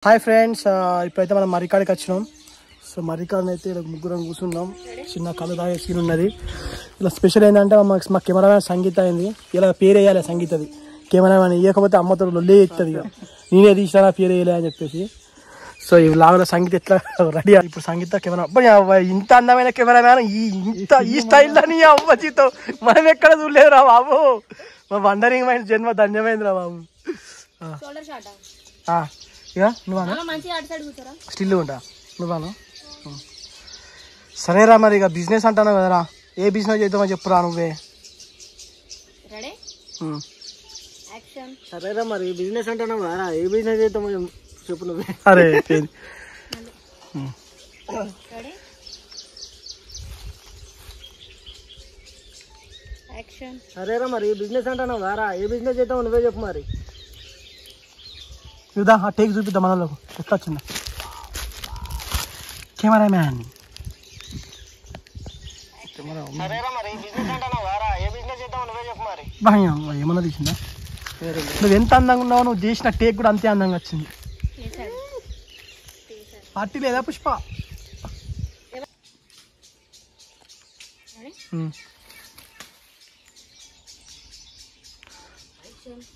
Hi friends, ఇప్పుడైతే మనం మరికాడికి వచ్చినాం. సో మరికాడని అయితే ఇలా ముగ్గురం కూర్చున్నాం. చిన్న కళ్ళు తాగే సీన్ ఉన్నది. ఇలా స్పెషల్ ఏంటంటే మా కెమెరామ్యాన్ సంగీత అయింది. ఇలా పేరు వేయాలి సంగీతది. కెమెరామ్యాన్ ఇవ్వకపోతే అమ్మతో లొల్లి ఎత్తుంది. ఇక నేనే తీసినా పేరు వేయలే అని చెప్పేసి. సో ఈ లాగా సంగీత ఎట్లా రెడీ. ఇప్పుడు సంగీత కెమెరా ఇంత అందమైన కెమెరామ్యాన్ ఈ స్టైల్లో నీ అమ్మ జీతం మనం ఎక్కడ చూడలేదు రా బాబు. మా వండరింగ్ మైండ్ జన్మ ధన్యమైంది రా బాబు. ఇక నువ్వా స్టిల్ ఉంటా నువ్వాను. సరేరా మరి ఇక బిజినెస్ అంటాను కదరా, ఏ బిజినెస్ చేద్దామో చెప్పురా నువ్వే. సరేరా మరి బిజినెస్ అంటున్నావు కదా, ఏ బిజినెస్ చేద్దామో చెప్పు నువ్వే. అరే సరేరా మరి బిజినెస్ అంటున్నావు కదా, ఏ బిజినెస్ చేద్దామో నువ్వే చెప్పు మరి. చూద్దా ఆ టేక్ చూపిద్దాం మనలోకి ఎట్లా వచ్చిందా. కెమెరామ్యాన్ ఏమన్నా తీసిందా? నువ్వు ఎంత అందంగా ఉన్నావు, నువ్వు చేసిన టేక్ కూడా అంతే అందంగా వచ్చింది. పార్టీ లేదా పుష్ప?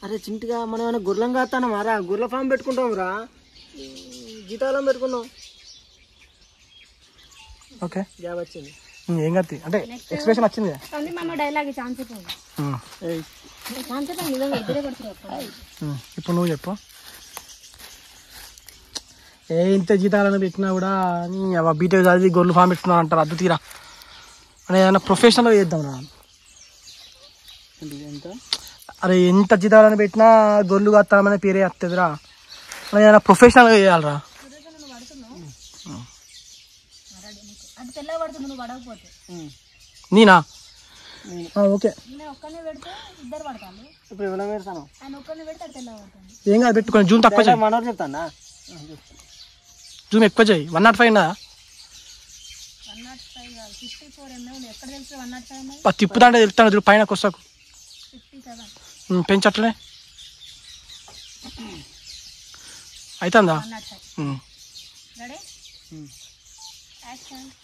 అరే చింటిగా మనం ఏమైనా గుర్రం కాస్తాను మారా, గుర్ర ఫామ్ పెట్టుకుంటాం రా, జీతాలం పెట్టుకున్నాం. ఓకే జాబ్ వచ్చింది ఏం కత్తి అంటే ఎక్స్ప్రెషన్ వచ్చింది. ఇప్పుడు నువ్వు చెప్పు. ఇంత జీతాలను పెట్టినా కూడా బీటెక్ చదివి గొర్రెలు ఫామ్ పెట్టుకున్నావు అంటారు. అద్దు తీరా అని ఏదైనా ప్రొఫెషనల్గా చేద్దాం రా. ఎంత అరే ఎంత జీతాలను పెట్టినా గొర్రెలు కత్తామనే పేరే వస్తుందిరా. అని ఏదైనా ప్రొఫెషనల్గా చేయాలరా. నేనా? ఓకే ఇప్పుడు ఎవరో పెడతాను ఏం కాదు పెట్టుకోండి. జూమ్ తక్కువ చేయి, మనోడు చెప్తానా, జూమ్ ఎక్కువ చేయి. 105 ఉన్నదా? తిప్పుతా అంటే తెలుస్తాను చూడు పైన కొస్తాకు పెంచట్లే అవుతుందా?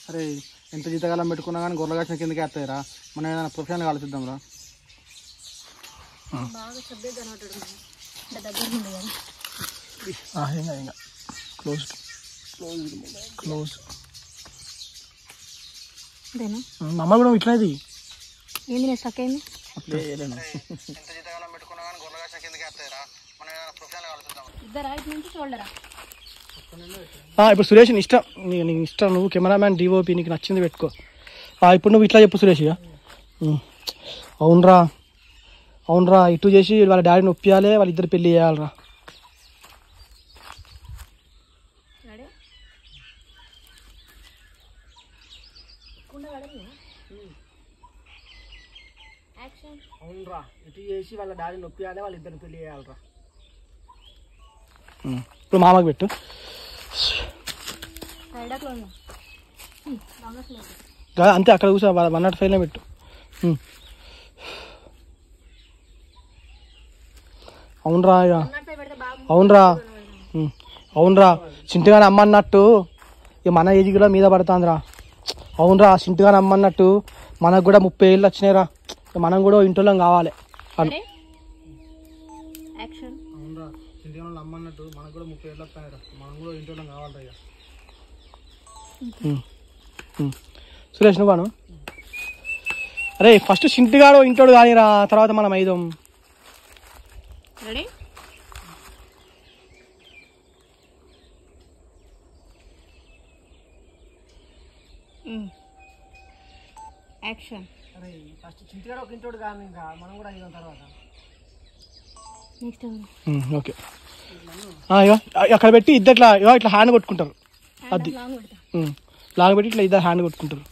అరే ఎంత జీతకాలం పెట్టుకున్నా కానీ గొర్రెల కాసిన కిందకి వస్తాయిరా. మనం ఏదైనా ప్రొఫెషనల్ ఆలోచిద్దాం రా. క్లోజ్ క్లోజ్ అమ్మ కూడా ఇట్లది ఏంది స్టక్ అయింది. ఇప్పుడు సురేష్ ఇష్టం, నీకు ఇష్టం, నువ్వు కెమెరామ్యాన్ డిఓపి నీకు నచ్చింది పెట్టుకో. ఇప్పుడు నువ్వు ఇట్లా చెప్పు సురేష్. ఇక అవునరా అవునరా ఇటు చేసి వాళ్ళ డాడీని ఒప్పియాలి, వాళ్ళిద్దరు పెళ్ళి చేయాలరా. అవునరా ఇటు చేసి వాళ్ళ డాడీని ఒప్పియాలి, వాళ్ళిద్దరు పెళ్ళి చేయాలరా. ఇప్పుడు మామకు పెట్టు. అంతే అక్కడ కూర్చో 105 పెట్టు. అవునరా ఇక అవునరా అవునరా చింటిగానే అమ్మన్నట్టు ఇక మన ఏజ్ కూడా మీద పడుతుందిరా. అవునరా చింటిగానే అమ్మన్నట్టు మనకు కూడా 30 ఏళ్ళు వచ్చినాయిరా. మనం కూడా ఇంట్లో కావాలి. అమ్మన్నట్టు మనకు కూడా 30 ఏళ్ళు వస్తాయిరా, మనం కూడా ఇంట్లో కావాలిరా. సురేష్ నువ్వాను? అరే ఫస్ట్ చింటిగాడు ఇంటోడు కానీరా, తర్వాత మనం ఐదాం. అరే ఫస్ట్ చింటిగాడు ఒక ఇంటోడు కానీ ఇంకా మనం కూడా ఐదాం తర్వాత. ఓకే అక్కడ పెట్టి ఇద్దరు ఇట్లా హ్యాండ్ కొట్టుకుంటారు. అది లాంగ్ పెట్టి ఇట్లా ఇద్దరు హ్యాండ్ కొట్టుకుంటారు.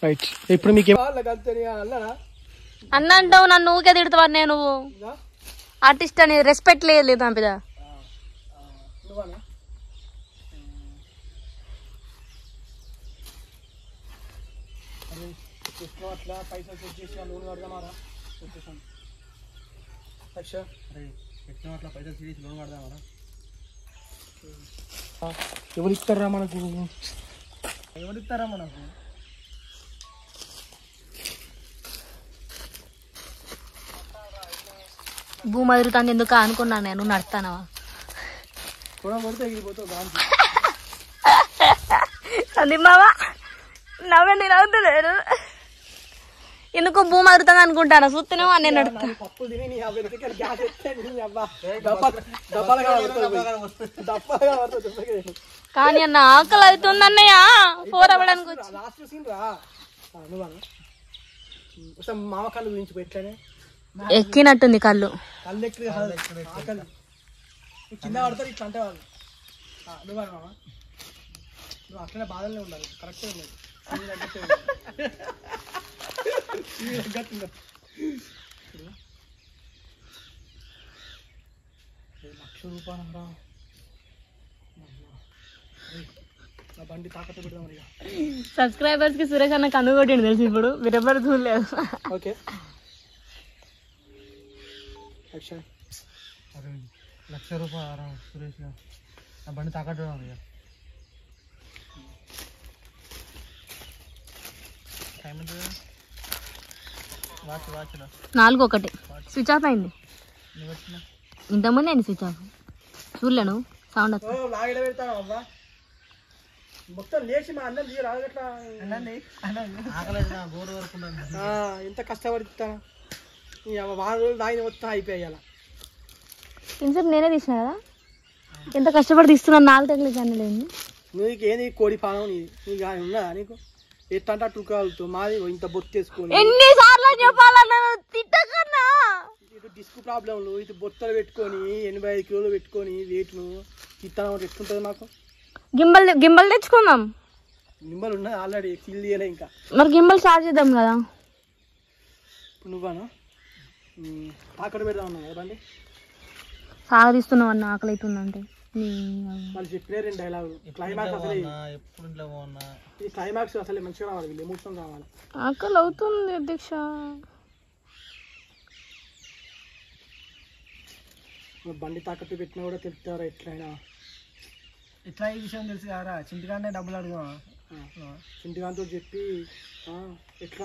రైట్ ఇప్పుడు మీకు అన్న అంటావు, నన్ను ఊకే తిడతావు. నేను ఆర్టిస్ట్ అని రెస్పెక్ట్ లేదు దాని మీద. నువ్వనా అట్లా పైసలు సెట్ చేసి లోన్ కడదామారా వచ్చేసాను. అట్లా పైసలు సెట్ చేసి లోన్ కడదామారా. ఎవరు ఇస్తారా మనకు? భూమి అదురుతాను ఎందుకు అనుకున్నాను నేను. నడుస్తానవా మావా? నవ్వండి, నవ్వుతలేరు ఎందుకు. భూమి అదురుతాను అనుకుంటాను చూస్తేనేమో నేను నడుస్తాను. కానీ అన్న ఆకలి అవుతుంది అన్నయ్య. ఫోర్ అవ్వడానికి మామ కళ్ళు గురించి పెట్టానే ఎక్కినట్టుంది కళ్ళు. కళ్ళు ఎక్కి కింద పడతారు ఇట్లా అంటే వాళ్ళు. నువ్వు మామ నువ్వు అట్లనే బాధలనే ఉండాలి. కరెక్టే ఉన్నది. ₹1,00,000 నా బండి తాకట్టు పెడదాం. సబ్స్క్రైబర్స్ కి సురేష్ అన్న కన్ను కొట్టిండు తెలుసు. ఇప్పుడు మీరెవ్వరు చూడలేదు. ఓకే ₹1,00,000 సురేష్ నా బండి తాకట్టు పెడదాం. 4:01 స్విచ్ ఆఫ్ అయింది. ఇంతకుముందు అయింది స్విచ్ ఆఫ్. చూడలేను సౌండ్ వస్తుంది. మొత్తం లేచి మా అన్నం ఎంత కష్టపడుతాను. 4 రోజులు దాని మొత్తం అయిపోయాల. ఇన్సెప్ట్ నేనే తీసిన కదా. ఎంత కష్టపడి తీస్తున్నాను. 4 టెక్నిక్ అన్న లేదు. నీకు ఏంది కోడి పానం నీకు ఉన్నదా? నీకు ఎట్లా అంటే అటు కాలుతో మాది ఇంత బొత్తేసుకొని ఎన్నిసార్లు చెప్పాలన్నా తిట్టకన్నా. ఇటు డిస్క్ ప్రాబ్లంలు ఇటు బొత్తలు పెట్టుకొని 85 కిలోలు పెట్టుకొని వెయిట్ను తిట్టాను. ఎట్లుంటుంది మాకు? గింబల్ తెచ్చుకుందాం. గింబల్ ఉన్నది ఆల్రెడీ ఫిల్ చేయలే ఇంకా. మరి గింబల్ స్టార్ట్ చేద్దాం కదా. ఇప్పుడు నువ్వానా తాకట్టు పెడదాం అన్నా కదా బండి. సాగరిస్తున్నావు అన్న ఆకలి అవుతుందంటే. వాళ్ళు చెప్పిన 2 డైలాగులు. క్లైమాక్స్ అసలు ఈ క్లైమాక్స్ అసలు మంచిగా రావాలి. వీళ్ళు ఎమోషన్ రావాలి. ఆకలి అవుతుంది అధ్యక్ష. బండి తాకట్టు పెట్టినా కూడా తెలుస్తారా ఎట్లయినా. ఎట్లా ఈ విషయం తెలుసు కదా. చింటిగానే డబ్బులు అడుగు. చింటిగాంతో చెప్పి ఎట్లా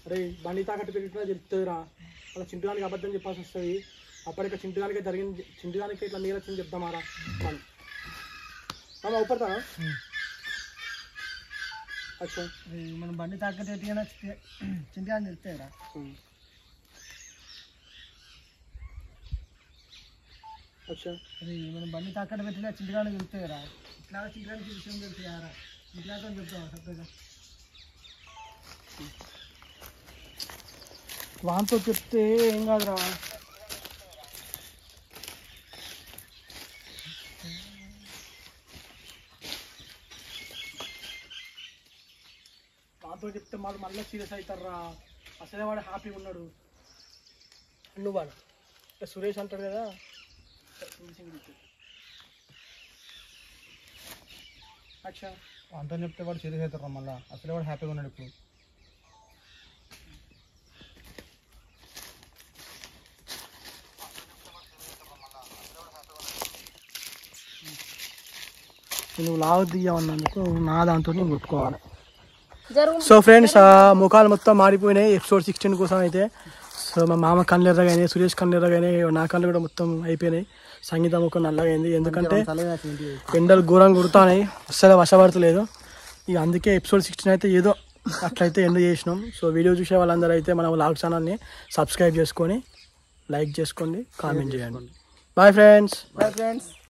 అరే బండి తాకట్టు పెట్టినా తెలుస్తుందిరా. అలా చింటిగానికి అబద్ధం చెప్పాల్సి వస్తుంది. అప్పటిక చింటిగానికే జరిగింది. చింటిగానికి ఇట్లా మీరు వచ్చింది చెప్తామారా మనం ఊపడతానా? అచ్చా మనం బండి తాకట్టు పెట్టినా చింటిగాని తెలుస్తాయిరా. అచ్చా మనం బండి తాకట్టు పెట్టినా చింటిగానే తెలుస్తాయిరా. ఇట్లా చింటిగానికి విషయం తెలుసు కదరా. ఇంట్లో చెప్తావా సపరేట్గా? వాంతో చెప్తే ఏం కాదురా. వాంతో చెప్తే వాళ్ళు మళ్ళీ సీరియస్ అవుతారా. అసలే వాడు హ్యాపీగా ఉన్నాడు. నువ్వు వాడు సురేష్ అంటాడు కదా. అచ్చా వాంతో చెప్తే వాడు సీరియస్ అవుతారా మళ్ళీ. అసలే వాడు హ్యాపీగా ఉన్నాడు. ఇప్పుడు నువ్వు లావు తీయమన్నందుకు నా దాంతో నేను కొట్టుకోవాలి. సో ఫ్రెండ్స్ ముఖాలు మొత్తం మారిపోయినాయి ఎపిసోడ్ 16 కోసం అయితే. సో మా మామ కళ్ళు ఎర్రగానే, సురేష్ కళ్ళు ఎర్రగానే, నా కళ్ళు కూడా మొత్తం అయిపోయినాయి. సంగీత ముఖం నల్లగైంది. ఎందుకంటే ఎండలు ఘోరంగా కుడుతున్నాయి. అస్సలు వశపడతలేదు. ఇక అందుకే ఎపిసోడ్ 16 అయితే ఏదో అట్లయితే ఎండ్ చేసినాం. సో వీడియో చూసే వాళ్ళందరూ అయితే మన వ్లాగ్ ఛానల్ని సబ్స్క్రైబ్ చేసుకొని లైక్ చేసుకోండి, కామెంట్ చేయండి. Bye friends.